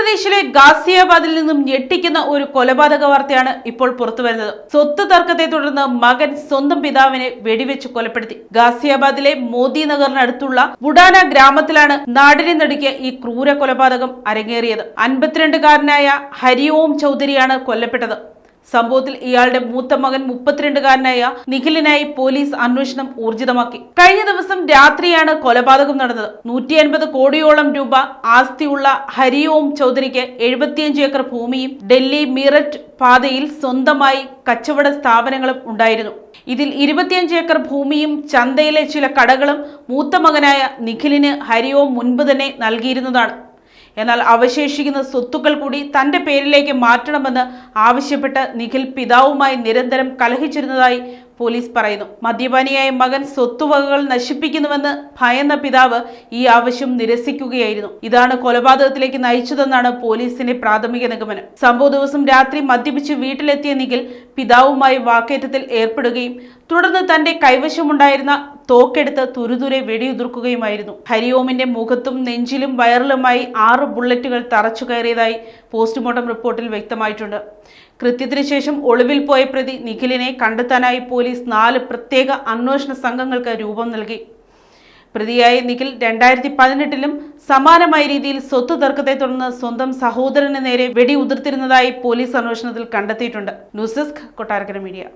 ഉത്തർപ്രദേശിലെ ഗാസിയാബാദിൽ നിന്നും ഞെട്ടിക്കുന്ന ഒരു കൊലപാതക വാർത്തയാണ് ഇപ്പോൾ പുറത്തുവരുന്നത്. സ്വത്ത് തർക്കത്തെ തുടർന്ന് മകൻ സ്വന്തം പിതാവിനെ വെടിവെച്ച് കൊലപ്പെടുത്തി. ഗാസിയാബാദിലെ മോദി നഗറിനടുത്തുള്ള ബുഡാന ഗ്രാമത്തിലാണ് നാടിനെ നടുക്കിയ ഈ ക്രൂര കൊലപാതകം അരങ്ങേറിയത്. 52-കാരനായ ഹരിഓം ചൗധരിയാണ് കൊല്ലപ്പെട്ടത്. സംഭവത്തിൽ ഇയാളുടെ മൂത്ത മകൻ 32-കാരനായ നിഖിലിനായി പോലീസ് അന്വേഷണം ഊർജിതമാക്കി. കഴിഞ്ഞ ദിവസം രാത്രിയാണ് കൊലപാതകം നടന്നത്. 150 കോടിയോളം രൂപ ആസ്തിയുള്ള ഹരിഓം ചൗധരിക്ക് 75 ഏക്കർ ഭൂമിയും ഡൽഹി മീററ്റ് പാതയിൽ സ്വന്തമായി കച്ചവട സ്ഥാപനങ്ങളും ഉണ്ടായിരുന്നു. ഇതിൽ 25 ഏക്കർ ഭൂമിയും ചന്തയിലെ ചില കടകളും മൂത്ത മകനായ നിഖിലിന് ഹരിഓം മുൻപ് തന്നെ നൽകിയിരുന്നതാണ്. എന്നാൽ അവശേഷിക്കുന്ന സ്വത്തുക്കൾ കൂടി തന്റെ പേരിലേക്ക് മാറ്റണമെന്ന് ആവശ്യപ്പെട്ട് നിഖിൽ പിതാവുമായി നിരന്തരം കലഹിച്ചിരുന്നതായി പോലീസ് പറയുന്നു. മദ്യപാനിയായ മകൻ സ്വത്തുവകകൾ നശിപ്പിക്കുന്നുവെന്ന് ഭയന്ന പിതാവ് ഈ ആവശ്യം നിരസിക്കുകയായിരുന്നു. ഇതാണ് കൊലപാതകത്തിലേക്ക് നയിച്ചതെന്നാണ് പോലീസിന്റെ പ്രാഥമിക നിഗമനം. സംഭവ ദിവസം രാത്രി മദ്യപിച്ച് വീട്ടിലെത്തിയ നിഖിൽ പിതാവുമായി വാക്കേറ്റത്തിൽ ഏർപ്പെടുകയും തുടർന്ന് തന്റെ കൈവശമുണ്ടായിരുന്ന തോക്കെടുത്ത് തുരുതുരെ വെടിയുതിർക്കുകയുമായിരുന്നു. ഹരിഓമിന്റെ മുഖത്തും നെഞ്ചിലും വയറിലുമായി 6 ബുള്ളറ്റുകൾ തറച്ചു കയറിയതായി പോസ്റ്റ്മോർട്ടം റിപ്പോർട്ടിൽ വ്യക്തമായിട്ടുണ്ട്. കൃത്യത്തിന് ശേഷം ഒളിവിൽ പോയ പ്രതി നിഖിലിനെ കണ്ടെത്താനായി പോലീസ് 4 പ്രത്യേക അന്വേഷണ സംഘങ്ങൾക്ക് രൂപം നൽകി. പ്രതിയായ നിഖിൽ 2018-ലും സമാനമായ രീതിയിൽ സ്വത്ത് തർക്കത്തെ തുടർന്ന് സ്വന്തം സഹോദരന് നേരെ വെടി ഉതിർത്തിരുന്നതായി പോലീസ് അന്വേഷണത്തിൽ കണ്ടെത്തിയിട്ടുണ്ട്. News desk Kottarakkara media.